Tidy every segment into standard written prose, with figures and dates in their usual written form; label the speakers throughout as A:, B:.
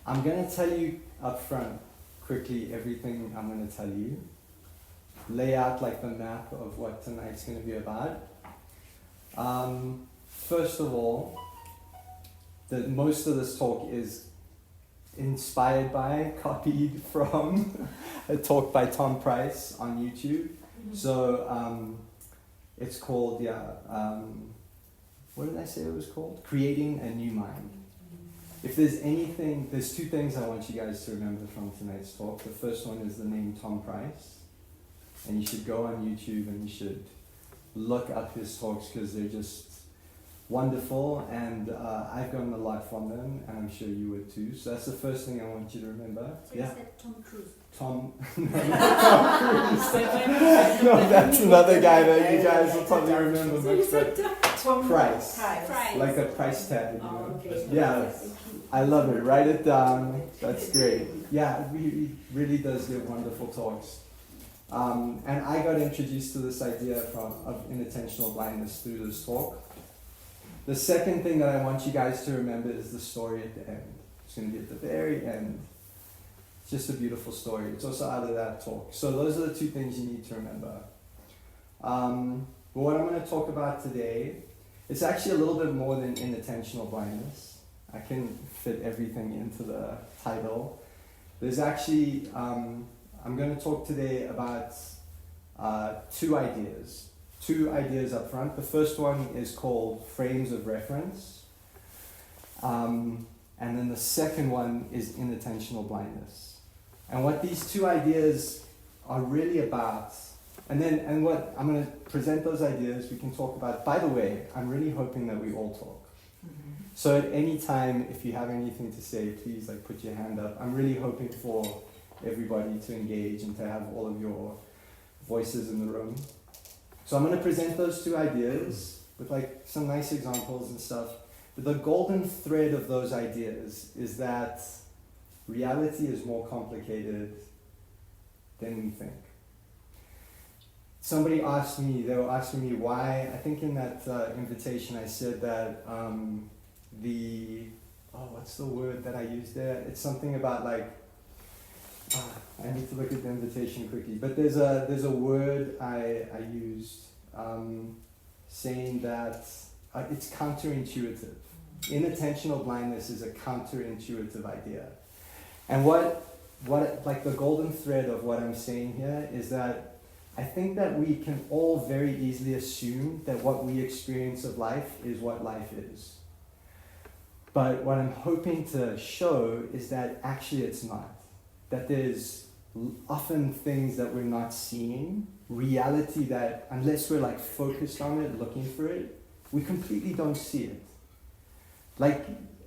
A: I'm going to tell you up front quickly everything I'm going to tell you. Lay out like the map of what tonight's going to be about. First of all, most of this talk is inspired by, copied from a talk by Tom Price on YouTube. So it's called, what did I say it was called? Creating a New Mind. If there's anything, there's two things I want you guys to remember from tonight's talk. The first one is the name Tom Price. And you should go on YouTube and you should look up his talks because they're just wonderful, and I've gotten a lot from them, and I'm sure you would too. So that's the first thing I want you to remember.
B: So you said Tom Cruise.
A: Tom Cruise. No, that's another guy that you guys will probably remember much better.
B: Tom
A: Price. Like a price tag, you know. Okay. Yeah, I love it. Write it down. That's great. Yeah, he really does give wonderful talks. And I got introduced to this idea of inattentional blindness through this talk. The second thing that I want you guys to remember is the story at the end. It's going to be at the very end. It's just a beautiful story. It's also out of that talk. So those are the two things you need to remember. But what I'm going to talk about today, it's actually a little bit more than inattentional blindness. I can fit everything into the title. There's actually, I'm going to talk today about two ideas. Two ideas up front. The first one is called frames of reference. And then the second one is inattentional blindness. And what these two ideas are really about, and what I'm going to present those ideas, we can talk about. By the way, I'm really hoping that we all talk. Mm-hmm. So at any time, if you have anything to say, please put your hand up. I'm really hoping for everybody to engage and to have all of your voices in the room. So I'm going to present those two ideas with some nice examples and stuff. But the golden thread of those ideas is that reality is more complicated than we think. They were asking me why, I think in that invitation I said that what's the word that I used there? It's something about I need to look at the invitation quickly, but there's a word I used saying that it's counterintuitive. Inattentional blindness is a counterintuitive idea. And what the golden thread of what I'm saying here is that I think that we can all very easily assume that what we experience of life is what life is. But what I'm hoping to show is that actually it's not. That there's often things that we're not seeing, reality that unless we're focused on it, looking for it, we completely don't see it.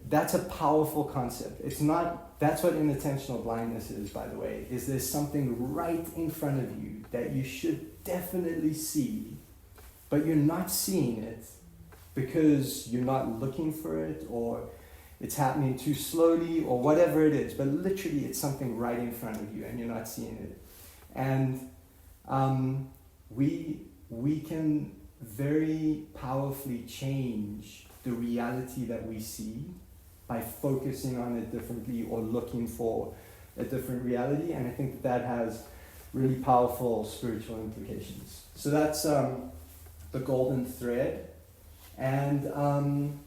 A: That's a powerful concept. It's not, that's what inattentional blindness is, by the way, is there's something right in front of you that you should definitely see, but you're not seeing it because you're not looking for it, or it's happening too slowly, or whatever it is, but literally it's something right in front of you and you're not seeing it. And we can very powerfully change the reality that we see by focusing on it differently or looking for a different reality, and I think that has really powerful spiritual implications. So that's the golden thread. And then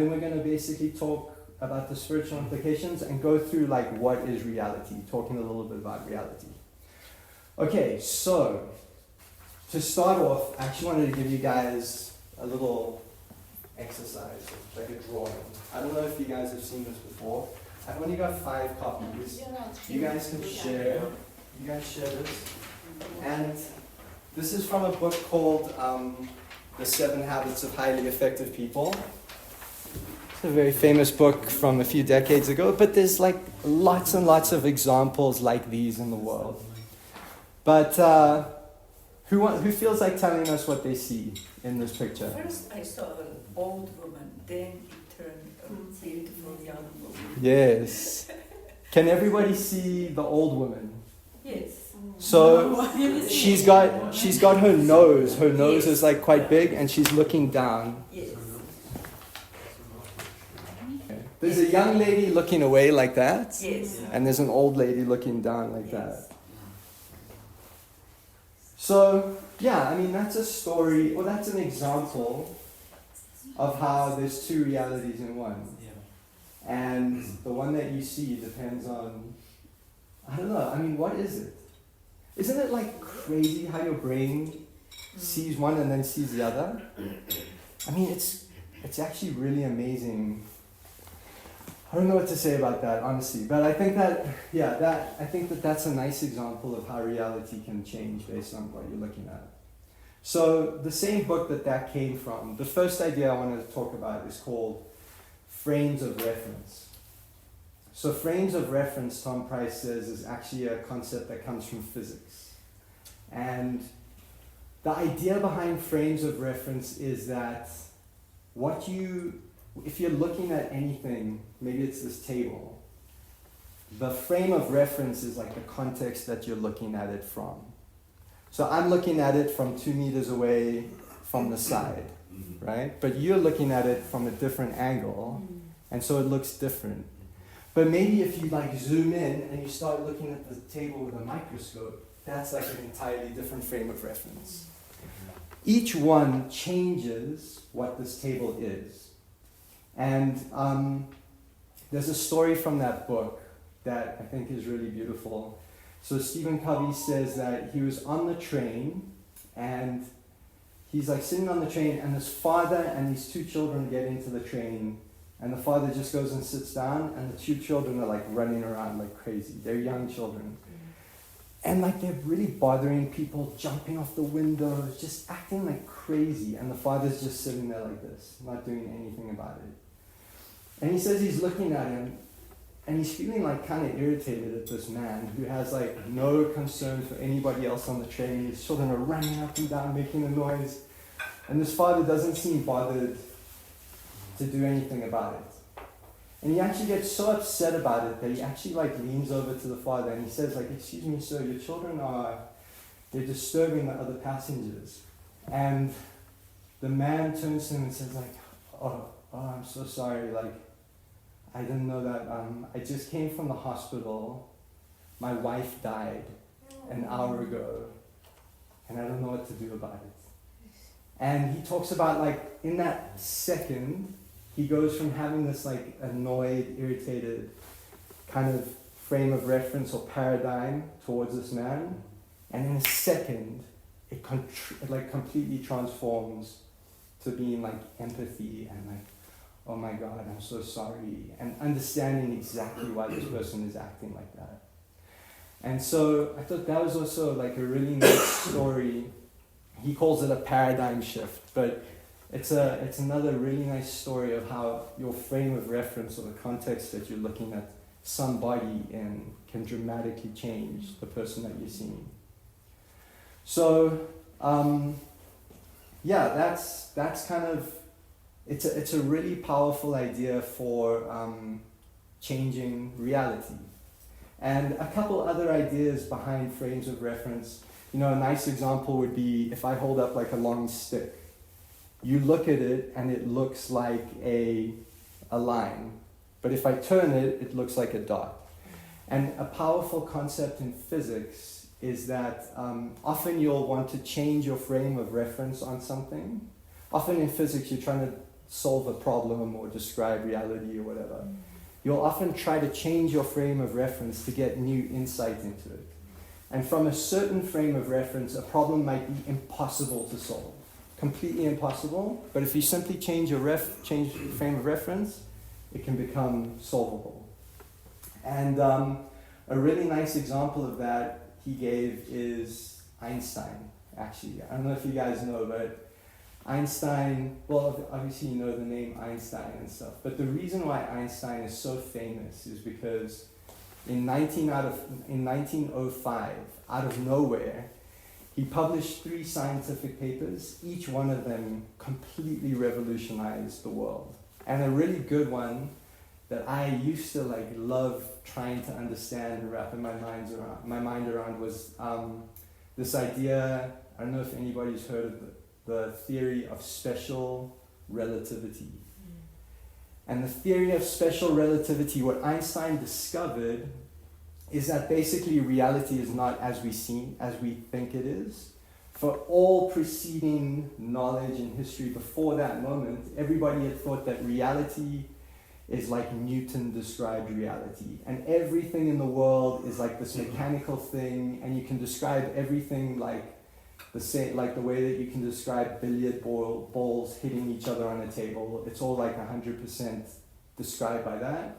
A: we're going to basically talk about the spiritual implications and go through what is reality, talking a little bit about reality. Okay, so to start off, I actually wanted to give you guys a little exercise, a drawing. I don't know if you guys have seen this before. I've only got 5 copies. You guys can share. You guys share this. And this is from a book called The 7 Habits of Highly Effective People. It's a very famous book from a few decades ago, but there's lots and lots of examples like these in the world. But who feels like telling us what they see in this picture?
C: First I saw an old woman, then it turned a beautiful young woman.
A: Yes. Can everybody see the old woman?
C: Yes.
A: So she's got her nose. Her nose is quite big, and she's looking down.
C: Yes.
A: Okay. There's a young lady looking away like that.
C: Yes.
A: And there's an old lady looking down like that. So, yeah, I mean, that's a story, or that's an example of how there's two realities in one. And the one that you see depends on, I don't know, I mean, what is it? Isn't it like crazy how your brain sees one and then sees the other? I mean, it's actually really amazing. I don't know what to say about that, honestly, but I think that, that's a nice example of how reality can change based on what you're looking at. So the same book that came from, the first idea I want to talk about is called frames of reference. So frames of reference, Tom Price says, is actually a concept that comes from physics. And the idea behind frames of reference is that if you're looking at anything, maybe it's this table, the frame of reference is like the context that you're looking at it from. So I'm looking at it from 2 meters away from the side, right? But you're looking at it from a different angle, and so it looks different. But maybe if you like zoom in and you start looking at the table with a microscope, that's like an entirely different frame of reference. Each one changes what this table is. And there's a story from that book that I think is really beautiful. So Stephen Covey says that he was on the train, and he's like sitting on the train, and his father and these 2 children get into the train, and the father just goes and sits down, and the 2 children are like running around like crazy. They're young children. And like they're really bothering people, jumping off the windows, just acting like crazy. And the father's just sitting there like this, not doing anything about it. And he says he's looking at him, and he's feeling like kind of irritated at this man who has like no concern for anybody else on the train. His children are running up and down, making a noise. And this father doesn't seem bothered to do anything about it. And he actually gets so upset about it that he actually like leans over to the father and he says like, "Excuse me, sir, your children they're disturbing the other passengers." And the man turns to him and says like, oh, I'm so sorry, like, I didn't know that, I just came from the hospital, my wife died an hour ago, and I don't know what to do about it. And he talks about like, in that second, he goes from having this like annoyed, irritated kind of frame of reference or paradigm towards this man, and in a second, it like completely transforms to being like empathy and like, oh my God, I'm so sorry, and understanding exactly why this person is acting like that. And so I thought that was also like a really nice story. He calls it a paradigm shift, but it's another really nice story of how your frame of reference or the context that you're looking at somebody in can dramatically change the person that you're seeing. So that's kind of, it's a really powerful idea for changing reality. And a couple other ideas behind frames of reference. You know, a nice example would be if I hold up like a long stick. You look at it and it looks like a line. But if I turn it, it looks like a dot. And a powerful concept in physics is that often you'll want to change your frame of reference on something. Often in physics, you're trying to solve a problem or describe reality or whatever. You'll often try to change your frame of reference to get new insight into it. And from a certain frame of reference, a problem might be impossible to solve. Completely impossible, but if you simply change your frame of reference, it can become solvable. And a really nice example of that he gave is Einstein, actually. I don't know if you guys know, but Einstein, well, obviously you know the name Einstein and stuff, but the reason why Einstein is so famous is because in 1905, out of nowhere, he published 3 scientific papers. Each one of them completely revolutionized the world. And a really good one that I used to like love trying to understand and wrap my mind around was this idea. I don't know if anybody's heard of the theory of special relativity. And the theory of special relativity, what Einstein discovered is that basically reality is not as we think it is. For all preceding knowledge and history before that moment, everybody had thought that reality is like Newton described reality. And everything in the world is like this mechanical thing, and you can describe everything like the way that you can describe billiard balls hitting each other on a table. It's all like 100% described by that.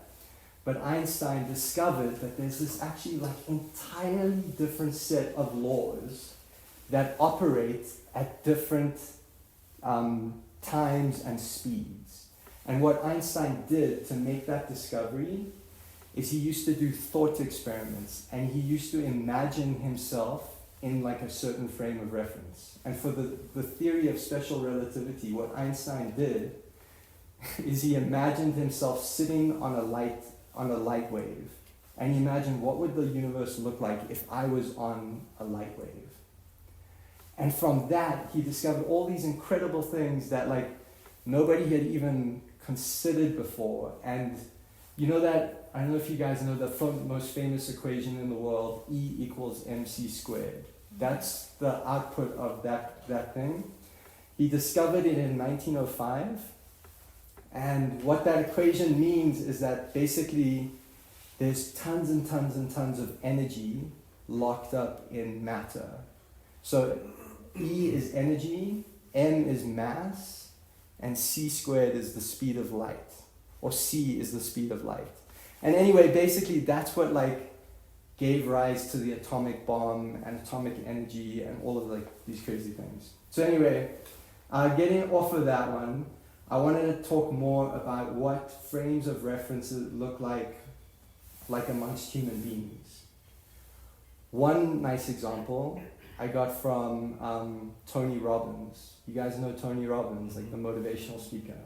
A: But Einstein discovered that there's this actually like entirely different set of laws that operate at different times and speeds. And what Einstein did to make that discovery is he used to do thought experiments, and he used to imagine himself in like a certain frame of reference. And for the theory of special relativity, what Einstein did is he imagined himself sitting on a light wave, and he imagined what would the universe look like if I was on a light wave. And from that, he discovered all these incredible things that like nobody had even considered before. And you know that, I don't know if you guys know the most famous equation in the world, E equals mc squared. That's the output of that thing. He discovered it in 1905. And what that equation means is that basically there's tons and tons and tons of energy locked up in matter. So E is energy, M is mass, and c squared is the speed of light, or c is the speed of light. And anyway, basically that's what like gave rise to the atomic bomb and atomic energy and all of like these crazy things. So anyway, getting off of that one, I wanted to talk more about what frames of references look like amongst human beings. One nice example I got from Tony Robbins. You guys know Tony Robbins, like the motivational speaker.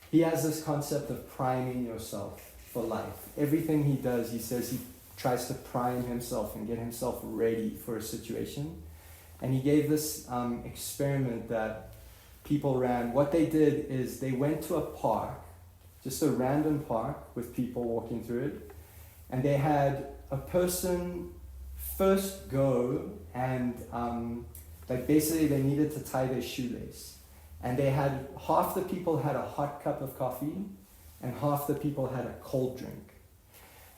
A: He has this concept of priming yourself for life. Everything he does, he says he tries to prime himself and get himself ready for a situation. And he gave this experiment that people ran. What they did is they went to a park, just a random park with people walking through it, and they had a person first go and basically they needed to tie their shoelace. And they had, half the people had a hot cup of coffee and half the people had a cold drink.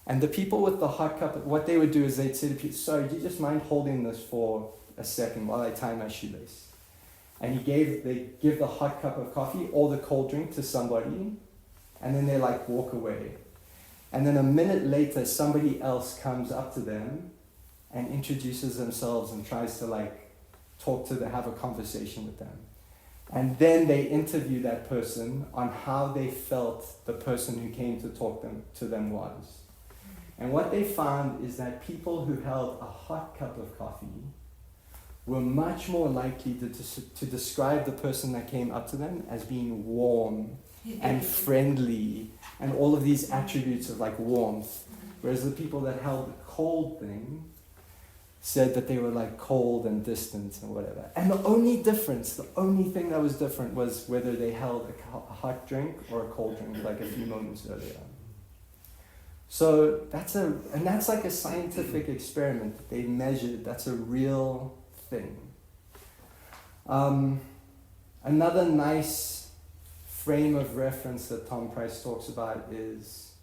A: And the people with the hot cup, what they would do is they'd say to people, sorry, do you just mind holding this for a second while I tie my shoelace? And they give the hot cup of coffee or the cold drink to somebody, and then they like walk away. And then a minute later, somebody else comes up to them and introduces themselves and tries to like have a conversation with them. And then they interview that person on how they felt the person who came to talk to them was. And what they found is that people who held a hot cup of coffee were much more likely to describe the person that came up to them as being warm and friendly and all of these attributes of like warmth. Whereas the people that held the cold thing said that they were like cold and distant and whatever. And the only thing that was different was whether they held a hot drink or a cold drink like a few moments earlier. So that's like a scientific experiment that they measured. That's a real thing. Another nice frame of reference that Tom Price talks about is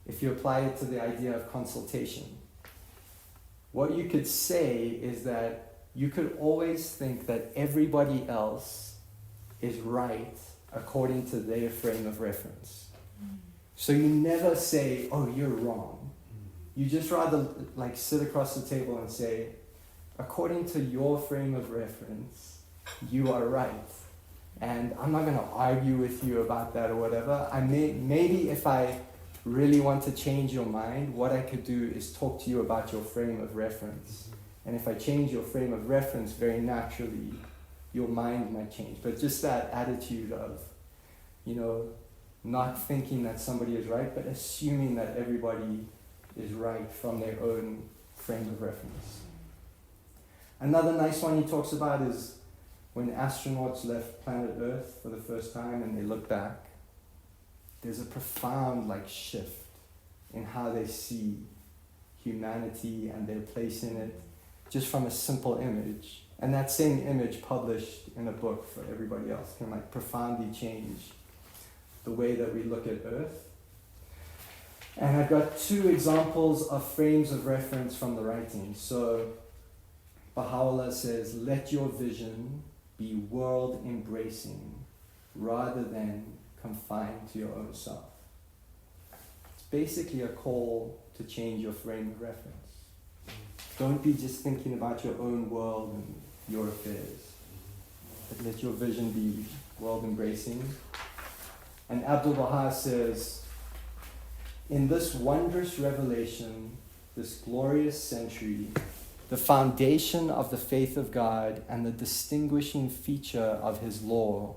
A: if you apply it to the idea of consultation. What you could say is that you could always think that everybody else is right according to their frame of reference. So you never say, oh, you're wrong. You just rather like sit across the table and say, according to your frame of reference, you are right. And I'm not going to argue with you about that or whatever. Maybe if I really want to change your mind, what I could do is talk to you about your frame of reference. And if I change your frame of reference, very naturally, your mind might change. But just that attitude of, not thinking that somebody is right, but assuming that everybody is right from their own frame of reference. Another nice one he talks about is when astronauts left planet Earth for the first time and they look back. there's a profound like shift in how they see humanity and their place in it, just from a simple image. And that same image published in a book for everybody else can like profoundly change the way that we look at Earth. And I've got 2 examples of frames of reference from the writing. So Baha'u'llah says, let your vision be world-embracing rather than confined to your own self. It's basically a call to change your frame of reference. Don't be just thinking about your own world and your affairs, but let your vision be world-embracing. And Abdul Baha says, in this wondrous revelation, this glorious century, the foundation of the faith of God and the distinguishing feature of his law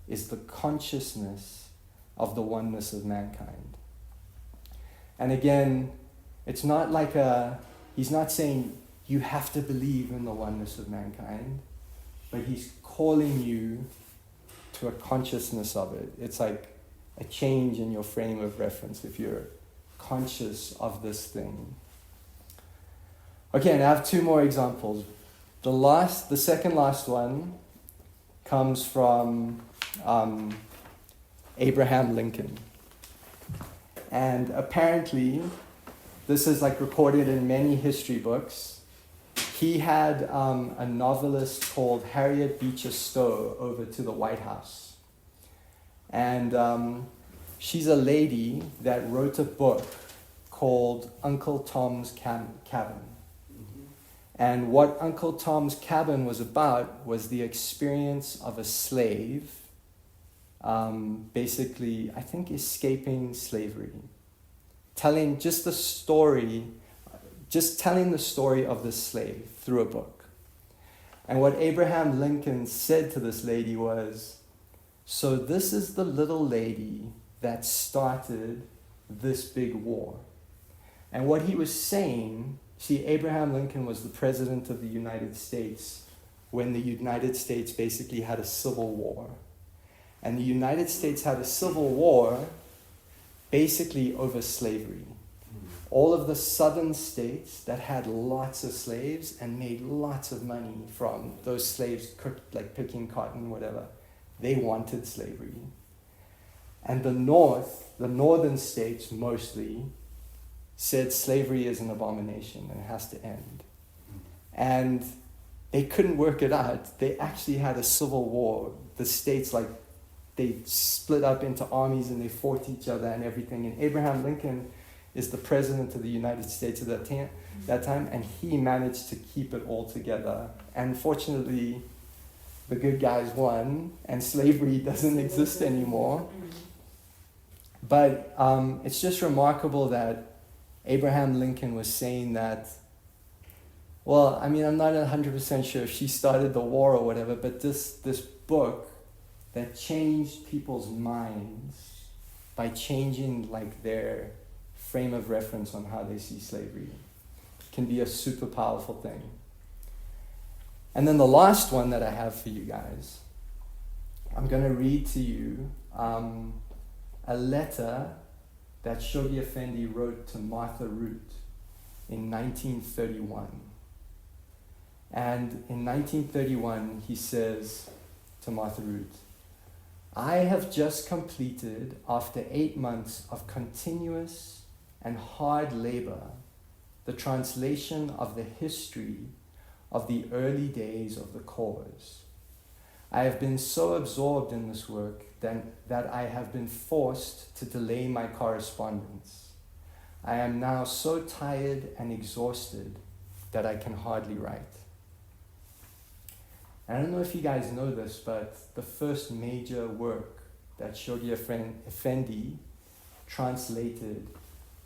A: is the consciousness of the oneness of mankind. And again, it's not like he's not saying you have to believe in the oneness of mankind, but he's calling you to a consciousness of it. It's like a change in your frame of reference if you're conscious of this thing. Okay, and I have 2 more examples. The second last one comes from Abraham Lincoln. And apparently, this is like recorded in many history books. He had a novelist called Harriet Beecher Stowe over to the White House. And she's a lady that wrote a book called Uncle Tom's Cabin. And what Uncle Tom's Cabin was about was the experience of a slave, basically, I think, escaping slavery. Telling the story of this slave through a book. And what Abraham Lincoln said to this lady was, so this is the little lady that started this big war. And what he was saying, see, Abraham Lincoln was the president of the United States when the United States basically had a civil war. And the United States had a civil war basically over slavery. All of the southern states that had lots of slaves and made lots of money from those slaves like picking cotton, whatever, they wanted slavery. And the northern states mostly, said slavery is an abomination and it has to end. And they couldn't work it out. They actually had a civil war. The states, they split up into armies and they fought each other and everything. And Abraham Lincoln is the president of the United States at that time, and he managed to keep it all together. And fortunately, the good guys won, and slavery doesn't exist anymore. But it's just remarkable that Abraham Lincoln was saying that, well, I mean, I'm not 100% sure if she started the war or whatever, but this book that changed people's minds by changing their frame of reference on how they see slavery can be a super powerful thing. And then the last one that I have for you guys, I'm going to read to you a letter that Shoghi Effendi wrote to Martha Root in 1931. And in 1931, he says to Martha Root, I have just completed, after 8 months of continuous and hard labor, the translation of the history of the early days of the cause. I have been so absorbed in this work that I have been forced to delay my correspondence. I am now so tired and exhausted that I can hardly write. And I don't know if you guys know this, but the first major work that Shoghi Effendi translated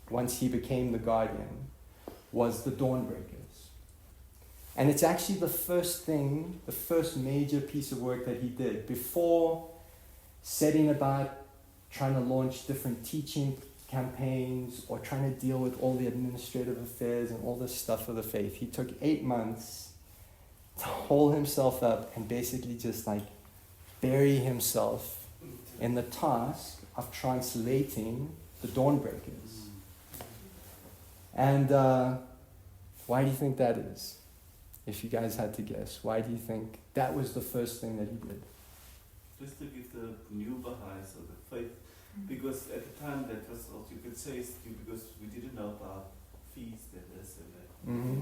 A: once he became the Guardian was the Dawnbreakers. And it's actually the first major piece of work that he did before setting about trying to launch different teaching campaigns or trying to deal with all the administrative affairs and all this stuff of the faith. He took 8 months to hold himself up and basically just bury himself in the task of translating the Dawnbreakers. And why do you think that is? If you guys had to guess, why do you think that was the first thing that he did?
B: Just to give the new Baha'is or the faith, because at the time that was also, you could say, it's due because we didn't know about feasts and this and that.
A: Mm-hmm.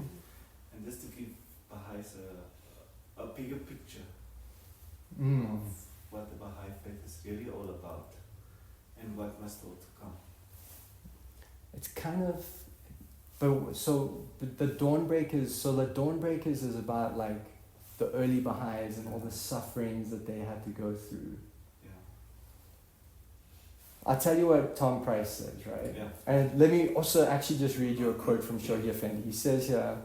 B: And just to give Baha'is a bigger picture
A: Mm.
B: of what the Baha'i faith is really all about and what must all to come.
A: It's kind of, but so the Dawnbreakers is about like the early Baha'is and all the sufferings that they had to go through.
B: Yeah.
A: I'll tell you what Tom Price says, right?
B: Yeah.
A: And let me also actually just read you a quote from Shogi Effendi. He says here,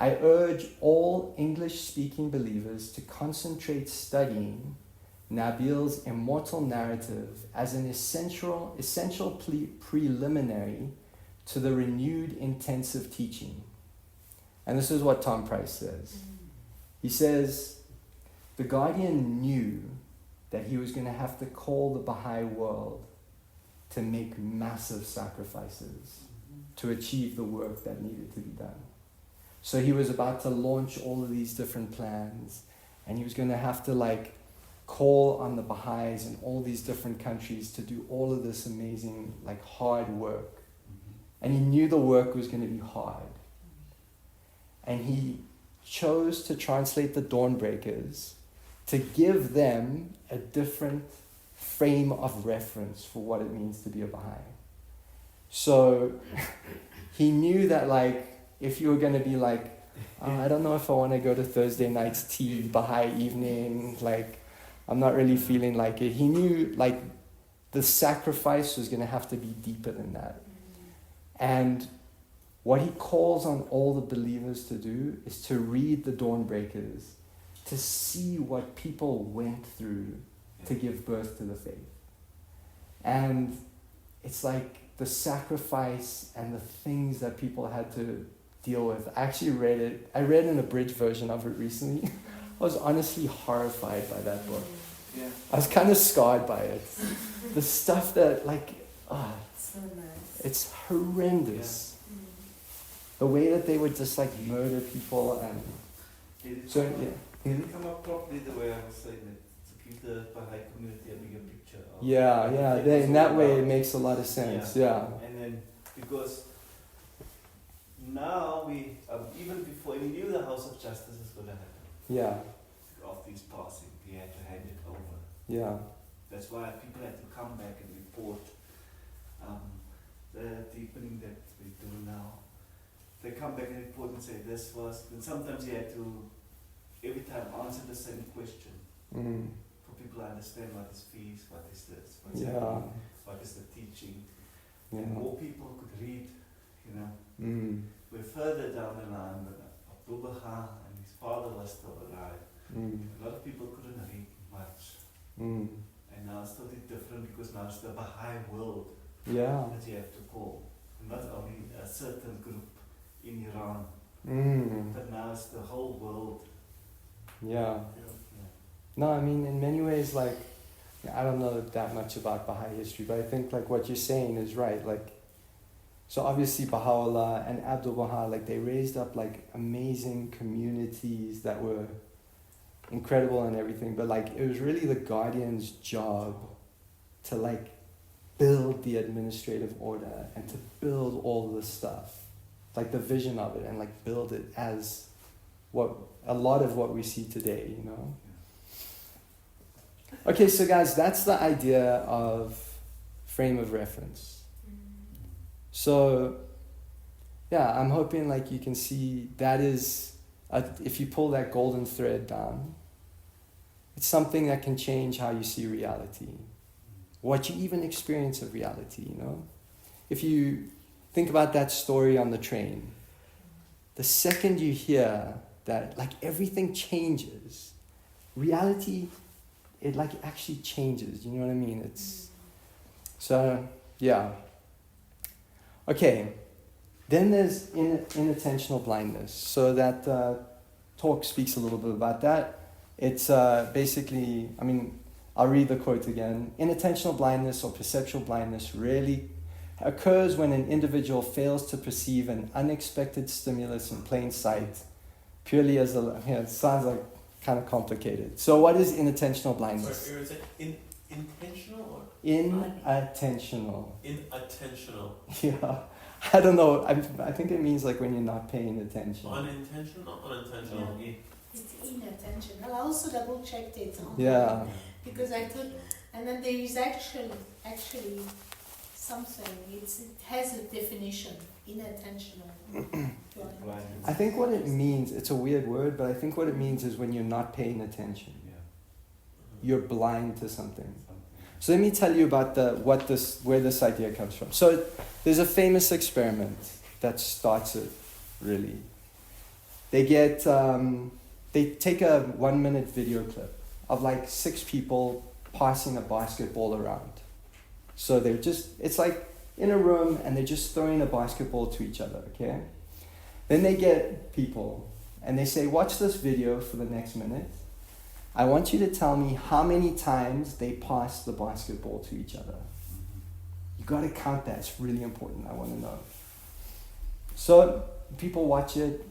A: I urge all English-speaking believers to concentrate studying Nabil's immortal narrative as an essential preliminary to the renewed intensive teaching. And this is what Tom Price says. He says, the Guardian knew that he was going to have to call the Baha'i world to make massive sacrifices to achieve the work that needed to be done. So he was about to launch all of these different plans, and he was going to have to like call on the Baha'is in all these different countries to do all of this amazing, like hard work. And he knew the work was going to be hard. And he chose to translate the Dawnbreakers to give them a different frame of reference for what it means to be a Baha'i. So he knew that like, if you were going to be like, I don't know if I want to go to Thursday night's tea, Baha'i evening, like, I'm not really feeling like it. He knew like the sacrifice was going to have to be deeper than that. And what he calls on all the believers to do is to read the Dawnbreakers, to see what people went through to give birth to the faith. And it's like the sacrifice and the things that people had to deal with. I actually read it. I read an abridged version of it recently. I was honestly horrified by that book.
B: Yeah.
A: I was kind of scarred by it. The stuff that like,
C: So nice.
A: it's horrendous. The way that they would just like murder people and so yeah.
B: It didn't come up properly the way I was saying it, to give the Baha'i community a bigger picture. Of
A: Yeah,
B: it's
A: in that
B: all
A: way it
B: about.
A: makes a lot of sense. Yeah.
B: And then because now we, even before we knew the House of Justice was going to happen,
A: Yeah.
B: after his passing, he had to hand it over.
A: Yeah.
B: That's why people had to come back and report the deepening that we do now. They come back and report and say this was, and sometimes you had to every time answer the same question
A: Mm.
B: for people to understand what is feast, what is this, what's
A: Yeah.
B: happening, what is the teaching.
A: Yeah.
B: And more people could read, you know.
A: Mm.
B: We're further down the line, but Abdul Baha and his father was still alive.
A: Mm.
B: A lot of people couldn't read much.
A: Mm.
B: And now it's totally different because now it's the Baha'i world
A: Yeah.
B: that you have to call. Not only a certain group in Iran,
A: Mm.
B: but now it's the whole world.
A: Yeah.
B: Yeah.
A: No, I mean, in many ways, like, I don't know that much about Baha'i history, but I think, like, what you're saying is right. Like, so obviously Baha'u'llah and Abdul Baha, like, they raised up, like, amazing communities that were incredible and everything, but, like, it was really the Guardian's job to, like, build the administrative order and to build all this stuff, like, the vision of it, and, like, build it as what a lot of what we see today, you know? Okay, so guys, that's the idea of frame of reference. So, yeah, I'm hoping like you can see that is, if you pull that golden thread down, it's something that can change how you see reality, what you even experience of reality, you know? If you think about that story on the train, the second you hear that, like, everything changes, reality, it like actually changes, you know what I mean? It's, so, yeah. Okay, then there's inattentional blindness. So that talk speaks a little bit about that. It's basically, I mean, I'll read the quote again. Inattentional blindness or perceptual blindness rarely occurs when an individual fails to perceive an unexpected stimulus in plain sight, purely as a, it sounds like kind of complicated. So what is inattentional blindness?
D: Sorry, is it intentional or?
A: Inattentional.
D: Inattentional.
A: Yeah. I don't know. I think it means like when you're not paying attention.
D: Unintentional? Unintentional.
E: Yeah. It's inattentional. I also double checked it on
A: Yeah.
E: because I thought, and then there is actually something. It has a definition. Inattentional.
B: Blindness.
A: I think what it means, it's a weird word, but I think what it means is when you're not paying attention.
B: Yeah.
A: You're blind to something.
B: Something.
A: So let me tell you about where this idea comes from. So there's a famous experiment that starts it, really. They get, they take a 1-minute video clip of like 6 people passing a basketball around. So they're just, it's like in a room and they're just throwing a basketball to each other, okay? Then they get people and they say, watch this video for the next minute. I want you to tell me how many times they passed the basketball to each other. You got to count that. It's really important. I want to know. So people watch it.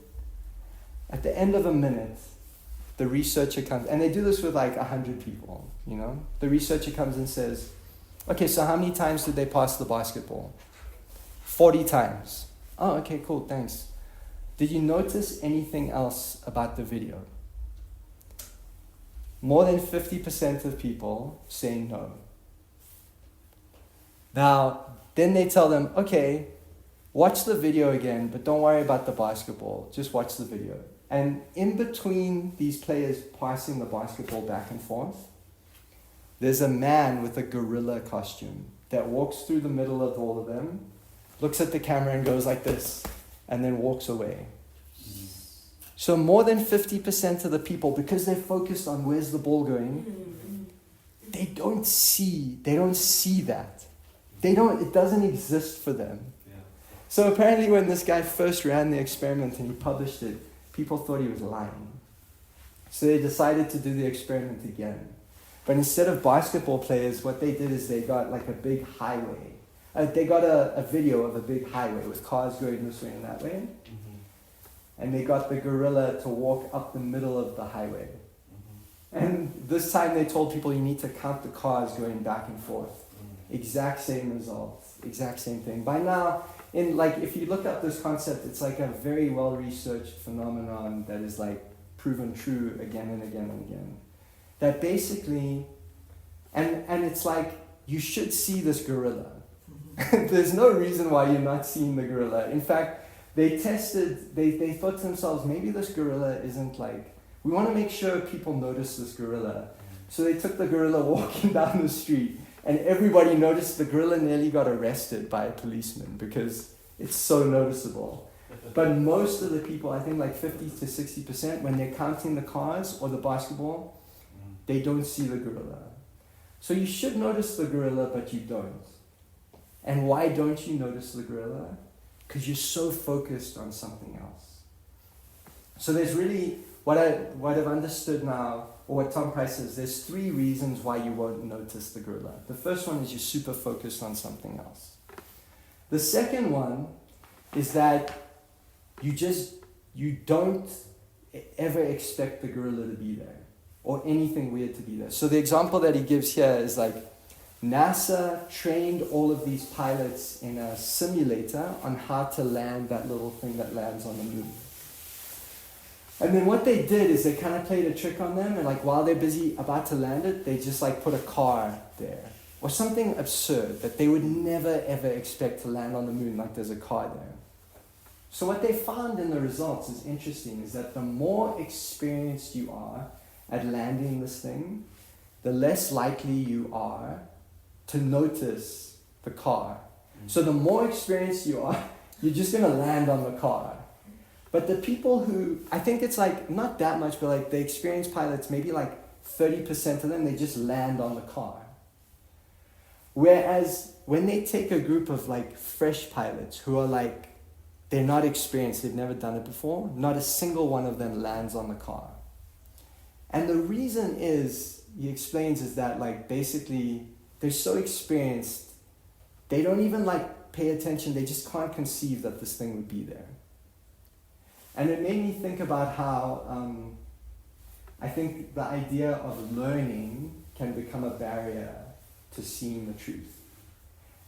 A: At the end of a minute, the researcher comes, and they do this with like 100 people, you know? The researcher comes and says, okay, so how many times did they pass the basketball? 40 times. Oh, okay, cool, thanks. Did you notice anything else about the video? More than 50% of people say no. Now, then they tell them, okay, watch the video again, but don't worry about the basketball. Just watch the video. And in between these players passing the basketball back and forth, there's a man with a gorilla costume that walks through the middle of all of them, looks at the camera and goes like this, and then walks away. So more than 50% of the people, because they're focused on where's the ball going, they don't see that. It doesn't exist for them.
B: Yeah.
A: So apparently when this guy first ran the experiment and he published it, people thought he was lying. So they decided to do the experiment again. But instead of basketball players, what they did is they got like a big highway. They got a video of a big highway with cars going this way and that way. And they got the gorilla to walk up the middle of the highway. And this time they told people you need to count the cars going back and forth. Exact same results, exact same thing. By now, if you look up this concept, it's like a very well-researched phenomenon that is like proven true again and again and again. That basically, and it's like, you should see this gorilla. There's no reason why you're not seeing the gorilla. In fact, they tested, they thought to themselves, maybe this gorilla isn't like, we want to make sure people notice this gorilla. So they took the gorilla walking down the street, and everybody noticed the gorilla nearly got arrested by a policeman because it's so noticeable. But most of the people, I think like 50 to 60%, when they're counting the cars or the basketball, they don't see the gorilla. So you should notice the gorilla, but you don't. And why don't you notice the gorilla? Because you're so focused on something else. So there's really, what I've understood now, or what Tom Price says, there's 3 reasons why you won't notice the gorilla. The first one is you're super focused on something else. The second one is that you don't ever expect the gorilla to be there, or anything weird to be there. So the example that he gives here is like, NASA trained all of these pilots in a simulator on how to land that little thing that lands on the moon. And then what they did is they kind of played a trick on them, and like while they're busy about to land it, they just like put a car there. Or something absurd that they would never ever expect to land on the moon, like there's a car there. So what they found in the results is interesting, is that the more experienced you are at landing this thing, the less likely you are to notice the car. So the more experienced you are, you're just going to land on the car. But the people who, I think it's like, not that much, but like the experienced pilots, maybe like 30% of them, they just land on the car. Whereas when they take a group of like fresh pilots who are like, they're not experienced, they've never done it before, not a single one of them lands on the car. And the reason is, he explains, is that like basically they're so experienced, they don't even like pay attention, they just can't conceive that this thing would be there. And it made me think about how I think the idea of learning can become a barrier to seeing the truth.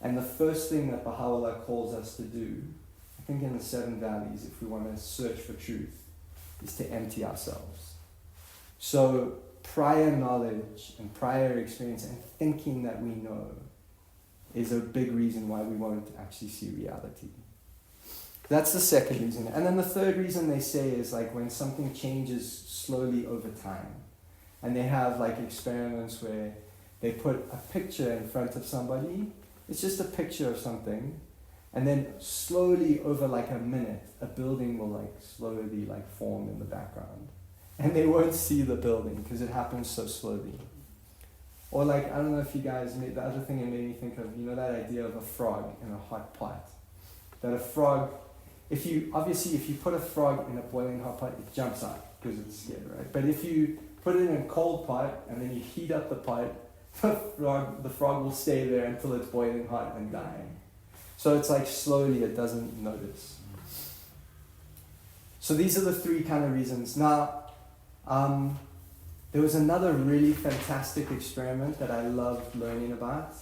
A: And the first thing that Baha'u'llah calls us to do, I think in the 7 Valleys, if we want to search for truth, is to empty ourselves. So prior knowledge and prior experience and thinking that we know is a big reason why we won't actually see reality. That's the second reason. And then the third reason they say is like when something changes slowly over time. And they have like experiments where they put a picture in front of somebody. It's just a picture of something. And then slowly over like a minute, a building will like slowly like form in the background. And they won't see the building because it happens so slowly. Or like, I don't know if you guys, the other thing it made me think of, you know that idea of a frog in a hot pot? That a frog, if you put a frog in a boiling hot pot, it jumps out because it's scared, right? But if you put it in a cold pot and then you heat up the pot, the frog will stay there until it's boiling hot and dying. So it's like slowly, it doesn't notice. So these are the 3 kind of reasons. Now, there was another really fantastic experiment that I loved learning about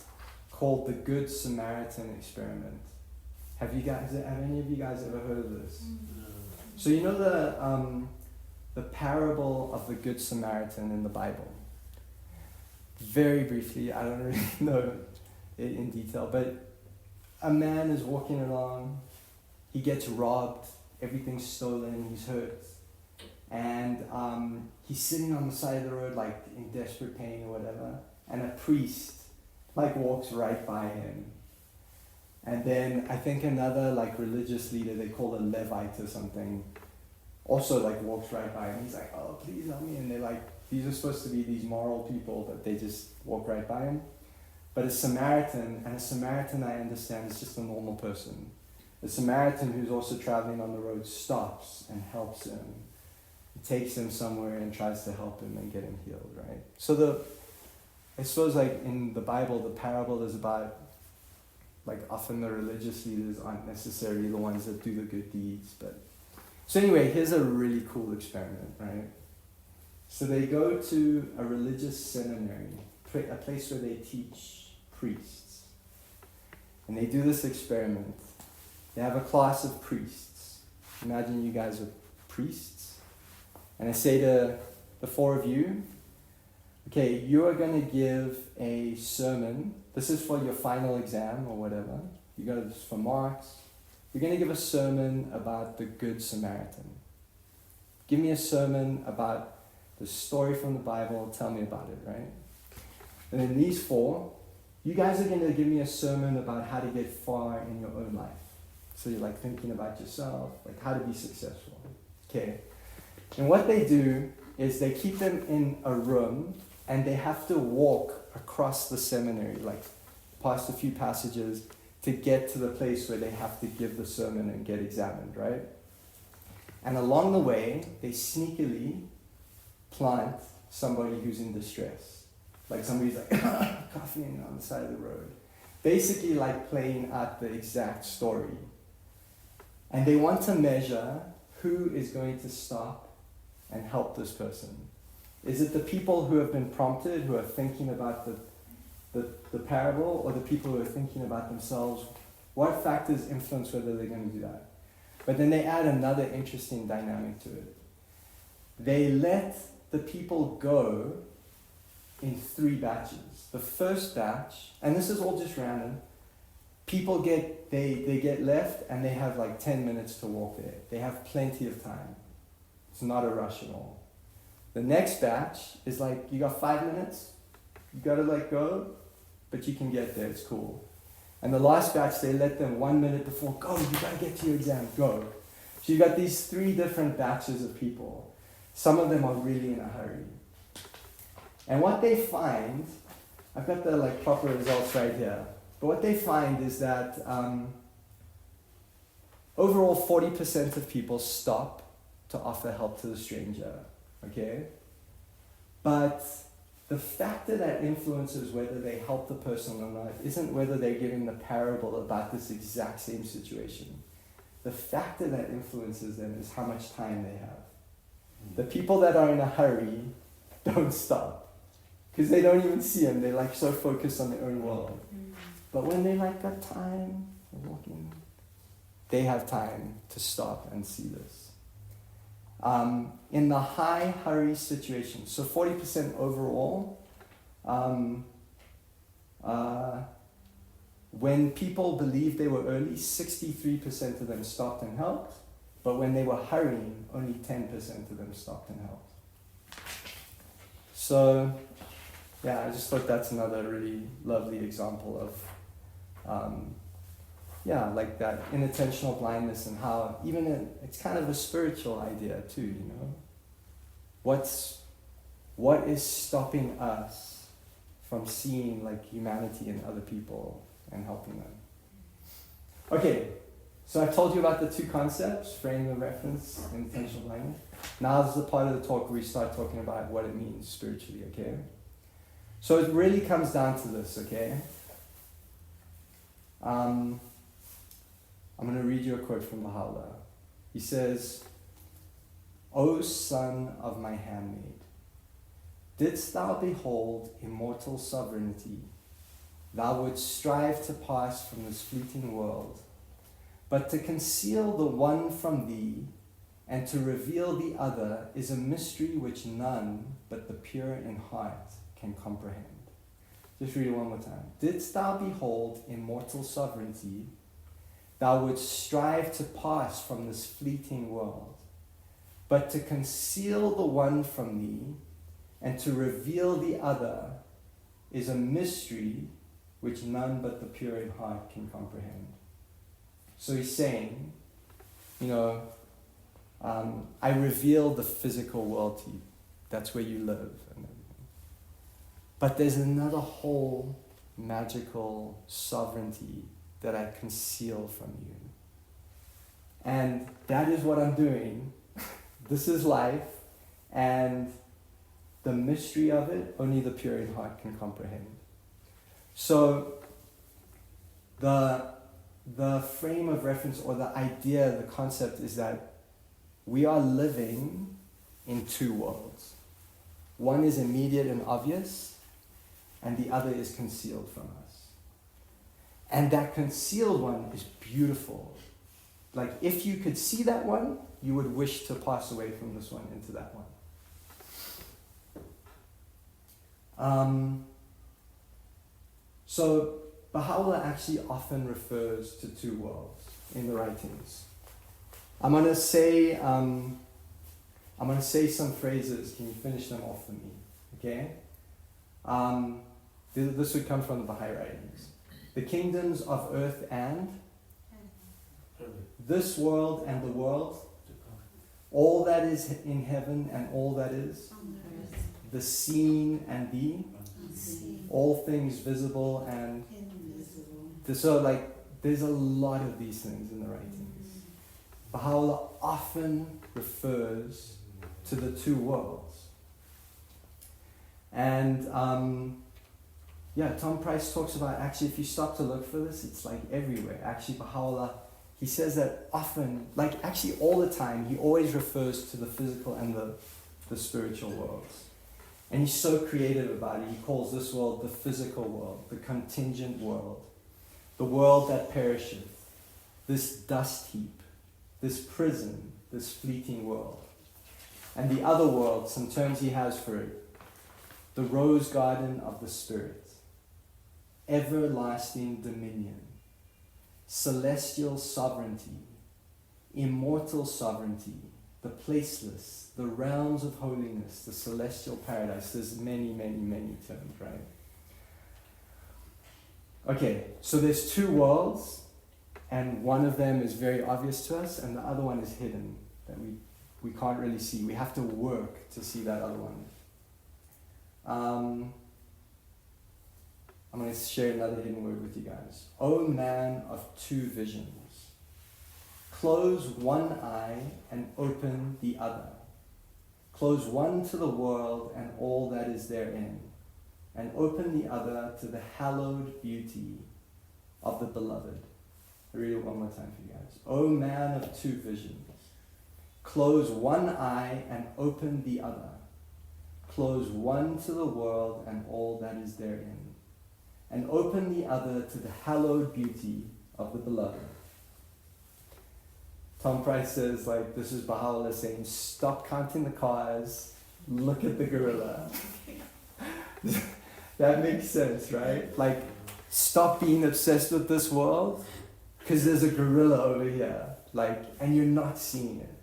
A: called the Good Samaritan experiment. Have any of you guys ever heard of this?
B: No.
A: So you know the parable of the Good Samaritan in the Bible? Very briefly, I don't really know it in detail, but a man is walking along, he gets robbed, everything's stolen, he's hurt. And he's sitting on the side of the road like in desperate pain or whatever, and a priest like walks right by him. And then I think another like religious leader, they call a Levite or something, also like walks right by him. He's like, oh, please help me. And they're like, these are supposed to be these moral people, but they just walk right by him. But a Samaritan, and a Samaritan I understand is just a normal person. A Samaritan who's also traveling on the road stops and helps him. He takes him somewhere and tries to help him and get him healed, right? So I suppose like in the Bible, the parable is about, like often the religious leaders aren't necessarily the ones that do the good deeds, but... So anyway, here's a really cool experiment, right? So they go to a religious seminary, a place where they teach priests. And they do this experiment. They have a class of priests. Imagine you guys are priests. And I say to the 4 of you, okay, you are going to give a sermon. This is for your final exam or whatever. You got this for marks. You're going to give a sermon about the Good Samaritan. Give me a sermon about the story from the Bible. Tell me about it, right? And then these 4, you guys are going to give me a sermon about how to get far in your own life. So you're like thinking about yourself, like how to be successful. Okay. And what they do is they keep them in a room and they have to walk across the seminary, like past a few passages to get to the place where they have to give the sermon and get examined, right? And along the way, they sneakily plant somebody who's in distress. Like somebody's like coughing on the side of the road. Basically like playing out the exact story. And they want to measure who is going to stop and help this person. Is it the people who have been prompted, who are thinking about the parable, or the people who are thinking about themselves? What factors influence whether they're going to do that? But then they add another interesting dynamic to it. They let the people go in 3 batches. The first batch, and this is all just random, people they get left and they have like 10 minutes to walk there. They have plenty of time. It's not a rush at all. The next batch is like, you got 5 minutes, you gotta like go, but you can get there, it's cool. And the last batch, they let them 1 minute before, go, you gotta get to your exam, go. So you got these 3 different batches of people. Some of them are really in a hurry. And what they find, I've got the like proper results right here, but what they find is that overall 40% of people stop to offer help to the stranger, okay? But the factor that influences whether they help the person or not isn't whether they're giving the parable about this exact same situation. The factor that influences them is how much time they have. The people that are in a hurry don't stop, because they don't even see him. They're like so focused on their own world. But when they like got time, they're walking, they have time to stop and see this. In the high hurry situation, so 40% overall, when people believed they were early, 63% of them stopped and helped. But when they were hurrying, only 10% of them stopped and helped. So, yeah, I just thought that's another really lovely example of, like that inattentional blindness, and how even it's kind of a spiritual idea too, you know. What is stopping us from seeing like humanity in other people and helping them? Okay. So I told you about the two concepts, frame of reference and intentional blindness. Now this is the part of the talk where we start talking about what it means spiritually, okay? So it really comes down to this, okay? I'm going to read you a quote from Baha'u'llah. He says, "O son of my handmaid, didst thou behold immortal sovereignty, thou wouldst strive to pass from this fleeting world, but to conceal the one from thee and to reveal the other is a mystery which none but the pure in heart can comprehend." Just read it one more time. "Didst thou behold immortal sovereignty, thou wouldst strive to pass from this fleeting world, but to conceal the one from thee and to reveal the other is a mystery which none but the pure in heart can comprehend." So he's saying, I reveal the physical world to you. That's where you live and everything. But there's another whole magical sovereignty that I conceal from you. And that is what I'm doing. This is life, and the mystery of it, only the pure in heart can comprehend. So the frame of reference, or the idea, the concept is that we are living in two worlds. One is immediate and obvious, and the other is concealed from us. And that concealed one is beautiful. Like, if you could see that one, you would wish to pass away from this one into that one. So Baha'u'llah actually often refers to two worlds in the writings. I'm gonna say some phrases. Can you finish them off for me? Okay? This would come from the Baha'i writings. The kingdoms of earth and this world and the world, all that is in heaven and all that is, the seen and the, all things visible and invisible. So there's a lot of these things in the writings. Baha'u'llah often refers to the two worlds. And Tom Price talks about, actually, if you stop to look for this, it's like everywhere. Actually, Baha'u'llah, he says that often, actually all the time, he always refers to the physical and the spiritual worlds. And he's so creative about it. He calls this world the physical world, the contingent world, the world that perisheth, this dust heap, this prison, this fleeting world. And the other world, some terms he has for it, the rose garden of the spirit, everlasting dominion, celestial sovereignty, immortal sovereignty, the placeless, the realms of holiness, the celestial paradise. There's many, many, many terms, right? Okay, so there's two worlds, and one of them is very obvious to us, and the other one is hidden, that we can't really see. We have to work to see that other one. I'm going to share another hidden word with you guys. O man of two visions, close one eye and open the other. Close one to the world and all that is therein, and open the other to the hallowed beauty of the beloved. I read it one more time for you guys. O man of two visions, close one eye and open the other. Close one to the world and all that is therein, and open the other to the hallowed beauty of the beloved. Tom Price says, like, this is Baha'u'llah saying, stop counting the cars, look at the gorilla. That makes sense, right? Like, stop being obsessed with this world, because there's a gorilla over here, like, and you're not seeing it.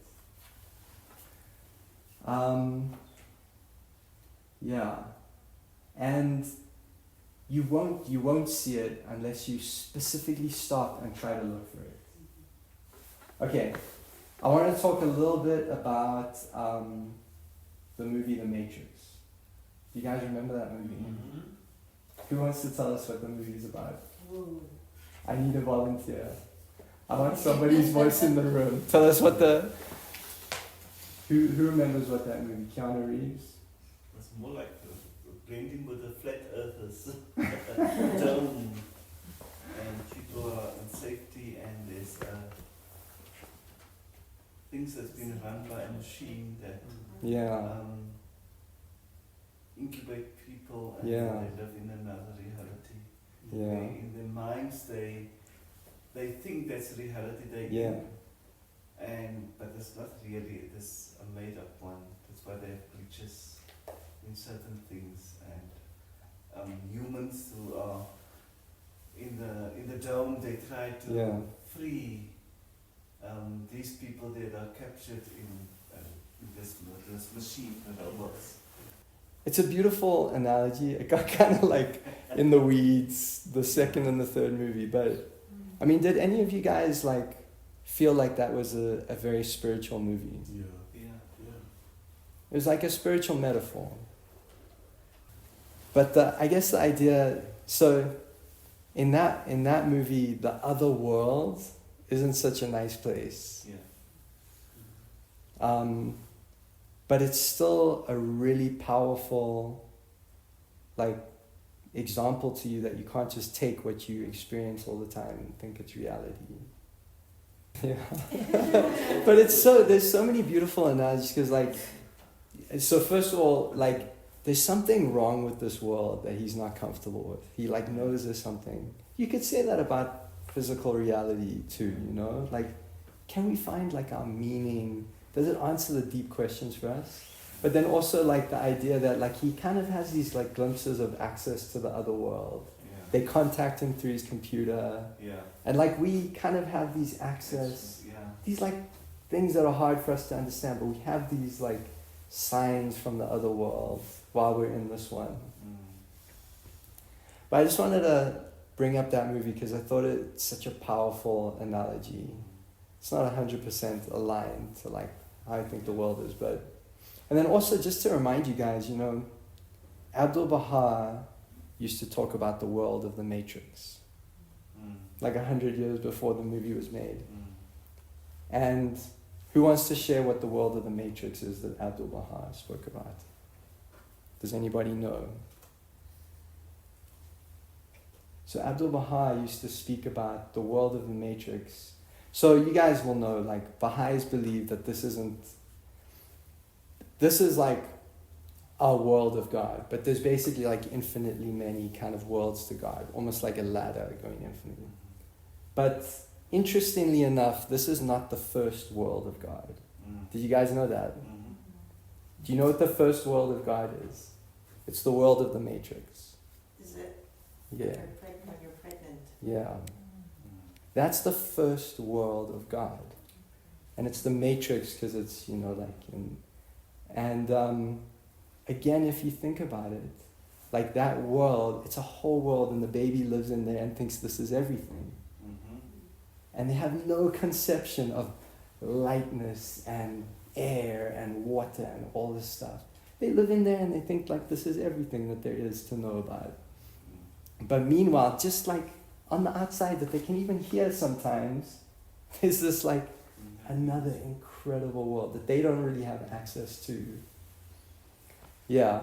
A: Yeah, and you won't see it unless you specifically stop and try to look for it. Okay, I want to talk a little bit about the movie The Matrix. Do you guys remember that movie?
D: Mm-hmm.
A: Who wants to tell us what the movie's about? I need a volunteer. I want somebody's voice in the room. Tell us what the... Who remembers what that movie? Keanu Reeves?
B: It's more like blending with the flat earthers. Dome. And people are in safety, and there's things that's been run by a machine that
A: Yeah.
B: incubate people, and
A: Yeah.
B: they live in another reality.
A: Yeah.
B: In their minds, they think that's reality they
A: Yeah.
B: but it's not really. It is a made-up one. That's why they have glitches in certain things, and humans who are in the dome, they try to free these people that are captured in this machine, the robots.
A: It's a beautiful analogy. It got kind of like in the weeds, the second and the third movie. But, I mean, did any of you guys like feel like that was a very spiritual movie?
B: Yeah.
A: It was like a spiritual metaphor. But I guess the idea, so in that movie, the other world isn't such a nice place.
B: Yeah.
A: But it's still a really powerful, like, example to you that you can't just take what you experience all the time and think it's reality. Yeah. But there's so many beautiful analogies, because, like, so first of all, like, there's something wrong with this world that he's not comfortable with. He, like, knows there's something. You could say that about physical reality too, you know? Like, can we find, like, our meaning? Does it answer the deep questions for us? But then also, like, the idea that, like, he kind of has these, like, glimpses of access to the other world.
B: Yeah.
A: They contact him through his computer.
B: Yeah.
A: And, like, we kind of have these access, these, like, things that are hard for us to understand, but we have these, like, signs from the other world while we're in this one. But I just wanted to bring up that movie because I thought it's such a powerful analogy. It's not 100% aligned to, like, how I think the world is, but... And then also, just to remind you guys, you know, Abdu'l-Baha used to talk about the world of the Matrix, like 100 years before the movie was made. And who wants to share what the world of the Matrix is that Abdu'l-Baha spoke about? Does anybody know? So Abdu'l-Baha used to speak about the world of the Matrix. So you guys will know, like, Baha'is believe that this is like a world of God, but there's basically like infinitely many kind of worlds to God, almost like a ladder going infinitely. But interestingly enough, this is not the first world of God. Did you guys know that? Do you know what the first world of God is? It's the world of the Matrix.
F: Is it?
A: Yeah.
F: When you're pregnant.
A: Yeah. That's the first world of God. And it's the Matrix because it's, you know, like in... And again, if you think about it, like that world, it's a whole world and the baby lives in there and thinks this is everything. And they have no conception of lightness and air and water and all this stuff. They live in there and they think like this is everything that there is to know about. But meanwhile, just like on the outside that they can even hear sometimes, there's this like another incredible world that they don't really have access to Yeah.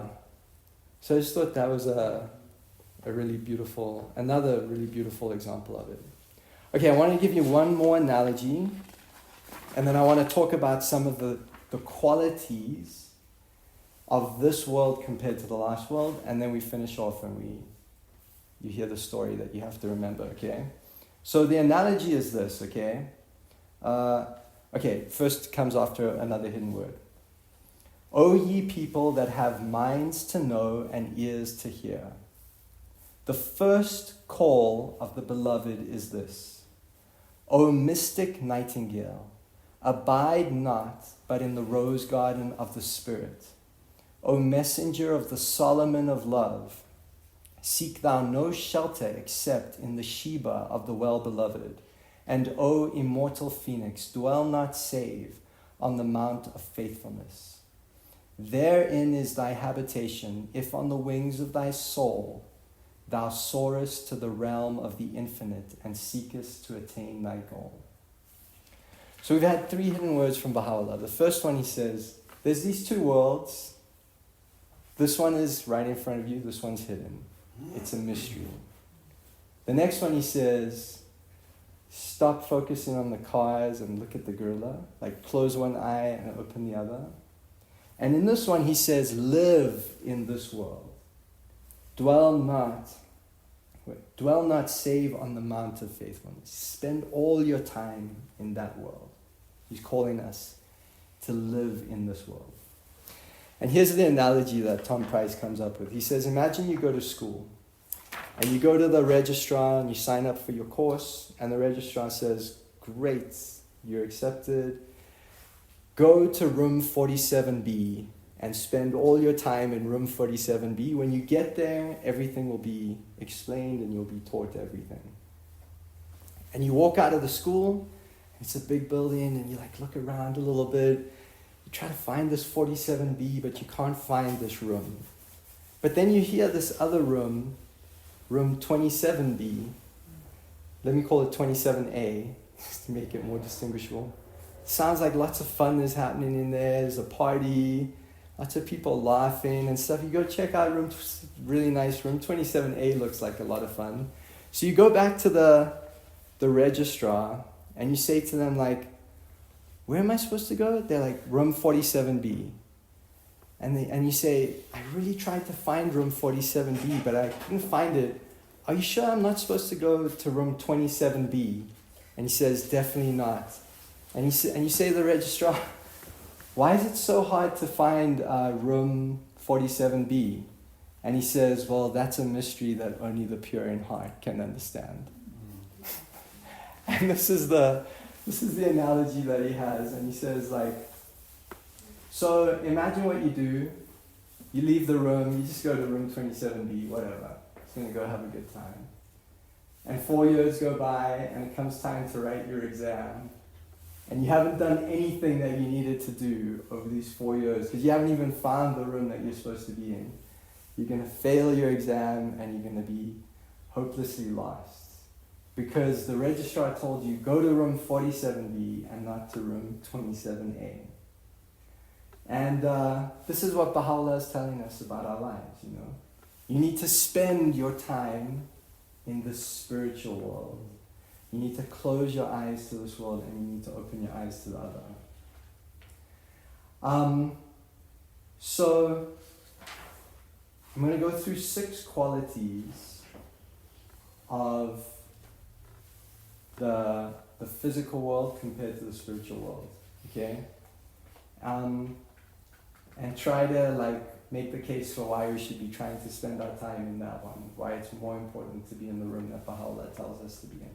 A: So I just thought that was another really beautiful example of it. Okay, I want to give you one more analogy, and then I want to talk about some of the qualities of this world compared to the last world, and then we finish off and you hear the story that you have to remember, okay? So the analogy is this, okay? First comes after another hidden word. O ye people that have minds to know and ears to hear. The first call of the beloved is this. O mystic nightingale, abide not but in the rose garden of the Spirit. O messenger of the Solomon of love, seek thou no shelter except in the Sheba of the well-beloved. And O immortal phoenix, dwell not save on the mount of faithfulness. Therein is thy habitation, if on the wings of thy soul thou soarest to the realm of the infinite and seekest to attain thy goal. So we've had 3 hidden words from Baha'u'llah. The first one, he says, there's these 2 worlds. This one is right in front of you, this one's hidden. It's a mystery. The next one, he says, stop focusing on the cars and look at the gorilla. Like close one eye and open the other. And in this one, he says, live in this world. Dwell not save on the mount of faithfulness. Spend all your time in that world. He's calling us to live in this world. And here's the analogy that Tom Price comes up with. He says, imagine you go to school and you go to the registrar and you sign up for your course, and the registrar says, great, you're accepted. Go to room 47B and spend all your time in room 47B. When you get there, everything will be explained and you'll be taught everything. And you walk out of the school, it's a big building, and you look around a little bit. You try to find this 47B, but you can't find this room. But then you hear this other room, room 27B. Let me call it 27A, just to make it more distinguishable. Sounds like lots of fun is happening in there. There's a party, lots of people laughing and stuff. You go check out really nice room 27A. Looks like a lot of fun. So you go back to the registrar and you say to them, where am I supposed to go? They're like, room 47B. And you say, I really tried to find room 47B, but I couldn't find it. Are you sure I'm not supposed to go to room 27B? And he says, definitely not. And you say to the registrar, why is it so hard to find room 47B? And he says, well, that's a mystery that only the pure in heart can understand. And this is the analogy that he has. And he says, so imagine what you do. You leave the room, you just go to room 27B, whatever. Just going to go have a good time. And 4 years go by, and it comes time to write your exam. And you haven't done anything that you needed to do over these 4 years, because you haven't even found the room that you're supposed to be in. You're going to fail your exam, and you're going to be hopelessly lost. Because the registrar told you, go to room 47B and not to room 27A. And this is what Baha'u'llah is telling us about our lives, You need to spend your time in the spiritual world. You need to close your eyes to this world, and you need to open your eyes to the other. So I'm going to go through 6 qualities of the physical world compared to the spiritual world, okay? And try to make the case for why we should be trying to spend our time in that one, why it's more important to be in the room that Baha'u'llah tells us to be in.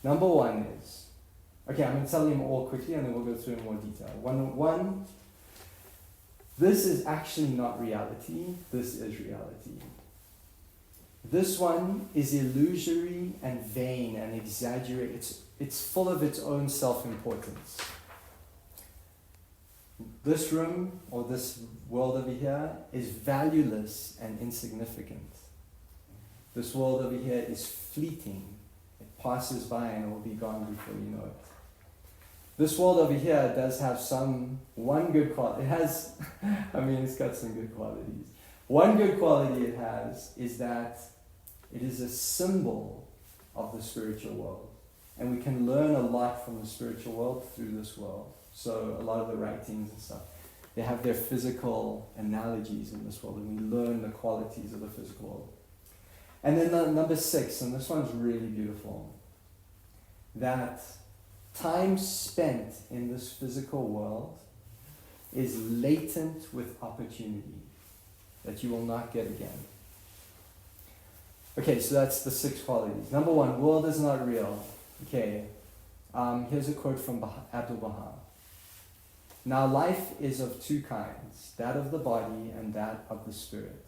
A: Number 1 is, I'm going to tell you them all quickly and then we'll go through in more detail. One, this is actually not reality, this is reality. This one is illusory and vain and exaggerated. It's full of its own self-importance. This room, or this world over here, is valueless and insignificant. This world over here is fleeting. It passes by and it will be gone before you know it. This world over here does have one good quality. It has, it's got some good qualities. One good quality it has is that it is a symbol of the spiritual world. And we can learn a lot from the spiritual world through this world. So a lot of the writings and stuff, they have their physical analogies in this world, and we learn the qualities of the physical world. And then number 6, and this one's really beautiful, that time spent in this physical world is latent with opportunity that you will not get again. Okay, so that's the 6 qualities. Number 1, world is not real. Okay, here's a quote from Abdu'l-Baha. Now life is of 2 kinds, that of the body and that of the spirit.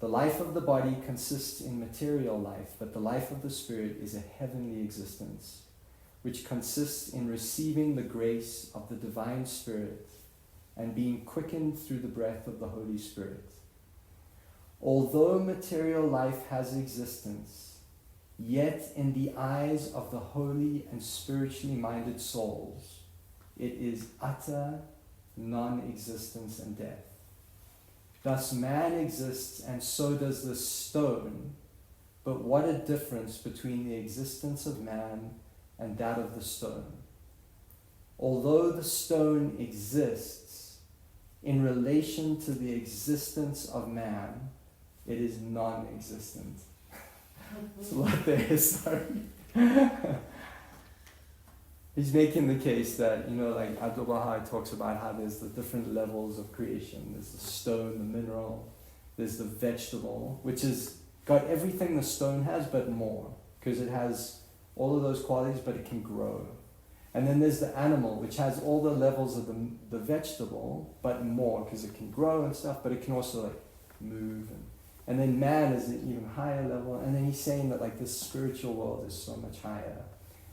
A: The life of the body consists in material life, but the life of the spirit is a heavenly existence, which consists in receiving the grace of the divine spirit and being quickened through the breath of the Holy Spirit. Although material life has existence, yet in the eyes of the holy and spiritually minded souls, it is utter non-existence and death. Thus man exists, and so does the stone, but what a difference between the existence of man and that of the stone. Although the stone exists, in relation to the existence of man, it is non-existent. It's a lot there, sorry. He's making the case that, like Abdu'l-Baha talks about how there's the different levels of creation. There's the stone, the mineral, there's the vegetable, which has got everything the stone has, but more, because it has all of those qualities, but it can grow. And then there's the animal, which has all the levels of the vegetable, but more, because it can grow and stuff, but it can also move. And then man is an even higher level. And then he's saying that this spiritual world is so much higher.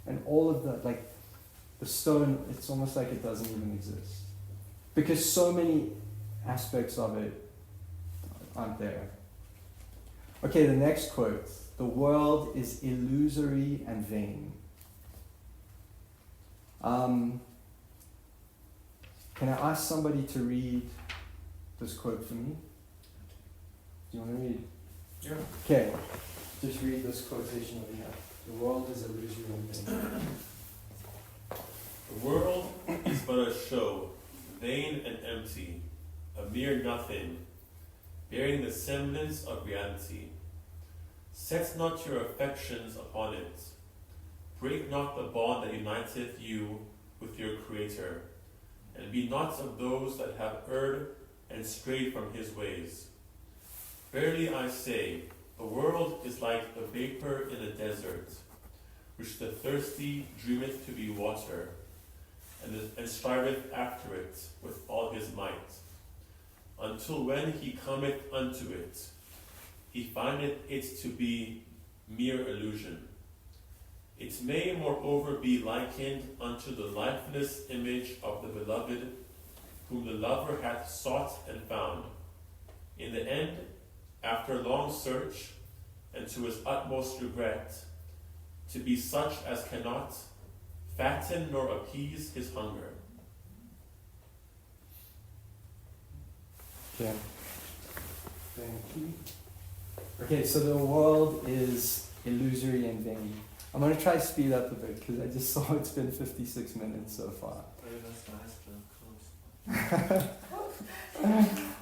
A: And all of the stone, it's almost like it doesn't even exist. Because so many aspects of it aren't there. Okay, the next quote. The world is illusory and vain. Can I ask somebody to read this quote for me? Do you want to read?
D: Yeah.
A: Okay, just read this quotation over here. The world is illusory and vain.
D: The world is but a show, vain and empty, a mere nothing, bearing the semblance of reality. Set not your affections upon it. Break not the bond that uniteth you with your Creator, and be not of those that have erred and strayed from his ways. Verily I say, the world is like the vapor in the desert, which the thirsty dreameth to be water, and striveth after it with all his might, until when he cometh unto it, he findeth it to be mere illusion. It may moreover be likened unto the lifeless image of the beloved, whom the lover hath sought and found. In the end, after long search, and to his utmost regret, to be such as cannot fatten nor appease his hunger.
A: Okay. Thank you. Okay, so the world is illusory and vain. I'm going to try to speed up a bit because I just saw it's been 56 minutes so far.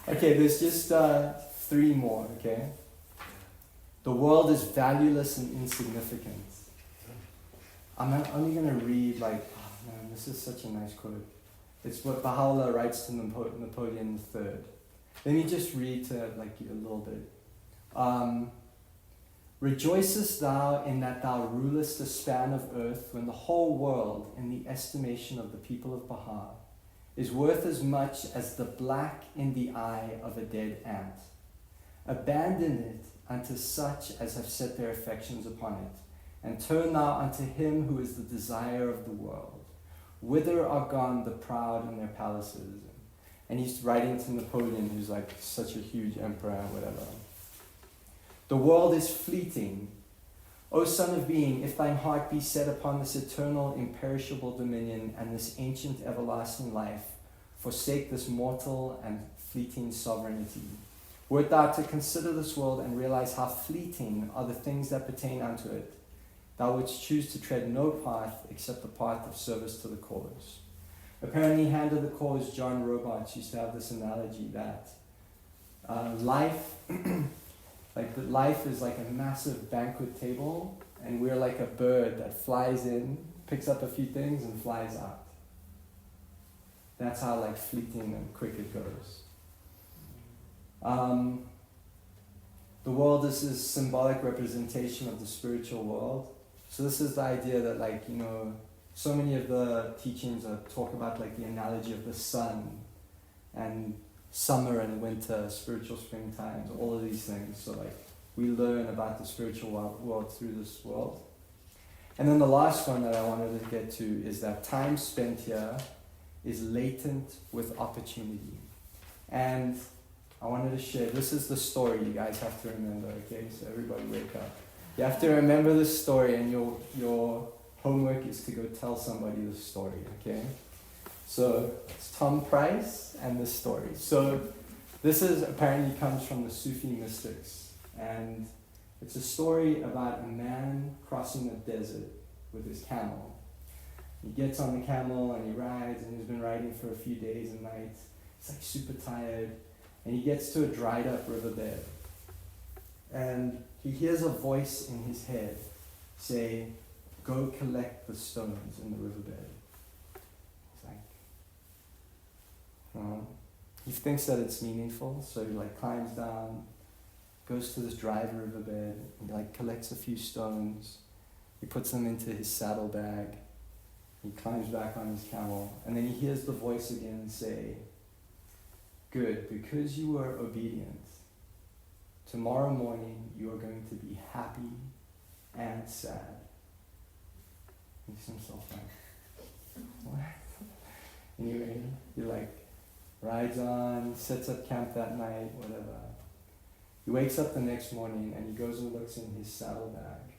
A: Okay, there's just 3 more, okay? The world is valueless and insignificant. I'm only going to read this is such a nice quote. It's what Baha'u'llah writes to Napoleon III. Let me just read to a little bit. Rejoicest thou in that thou rulest the span of earth, when the whole world, in the estimation of the people of Baha, is worth as much as the black in the eye of a dead ant. Abandon it unto such as have set their affections upon it, and turn thou unto him who is the desire of the world. Whither are gone the proud in their palaces? And he's writing to Napoleon, who's such a huge emperor and whatever. The world is fleeting. O son of being, if thine heart be set upon this eternal, imperishable dominion and this ancient, everlasting life, forsake this mortal and fleeting sovereignty. Wert thou to consider this world and realize how fleeting are the things that pertain unto it, thou wouldst choose to tread no path except the path of service to the cause. Apparently, Hand of the Cause, John Robarts used to have this analogy that life is like a massive banquet table, and we're like a bird that flies in, picks up a few things, and flies out. That's how like fleeting and quick it goes. The world is a symbolic representation of the spiritual world. So this is the idea that, like, you know, so many of the teachings talk about like the analogy of the sun and summer and winter, spiritual spring times, all of these things. So like we learn about the spiritual world through this world. And then the last one that I wanted to get to is that time spent here is latent with opportunity. And I wanted to share, this is the story you guys have to remember, okay? So everybody wake up. You have to remember this story, and your homework is to go tell somebody the story, okay? So it's Tom Price and this story. So this is apparently comes from the Sufi mystics, and it's a story about a man crossing a desert with his camel. He gets on the camel and he rides, and he's been riding for a few days and nights. He's like super tired, and he gets to a dried up riverbed, and he hears a voice in his head say, "Go collect the stones in the riverbed." He's like, he thinks that it's meaningful, so he like climbs down, goes to this dried riverbed, and he like collects a few stones. He puts them into his saddlebag. He climbs back on his camel, and then he hears the voice again say, "Good, because you were obedient. Tomorrow morning you are going to be happy and sad." He thinks to himself like, what? Anyway, he like rides on, sets up camp that night, whatever. He wakes up the next morning and he goes and looks in his saddlebag.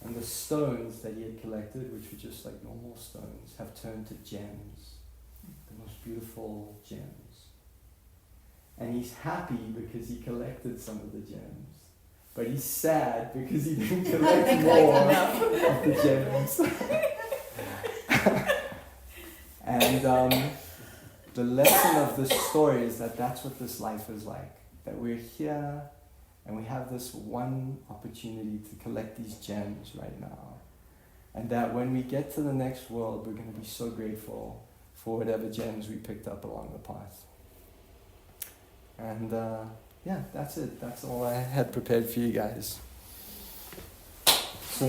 A: And the stones that he had collected, which were just like normal stones, have turned to gems. The most beautiful gems. And he's happy because he collected some of the gems. But he's sad because he didn't collect more of the gems. And the lesson of this story is that that's what this life is like. That we're here and we have this one opportunity to collect these gems right now. And that when we get to the next world, we're going to be so grateful for whatever gems we picked up along the path. And yeah, that's it. That's all I had prepared for you guys. So,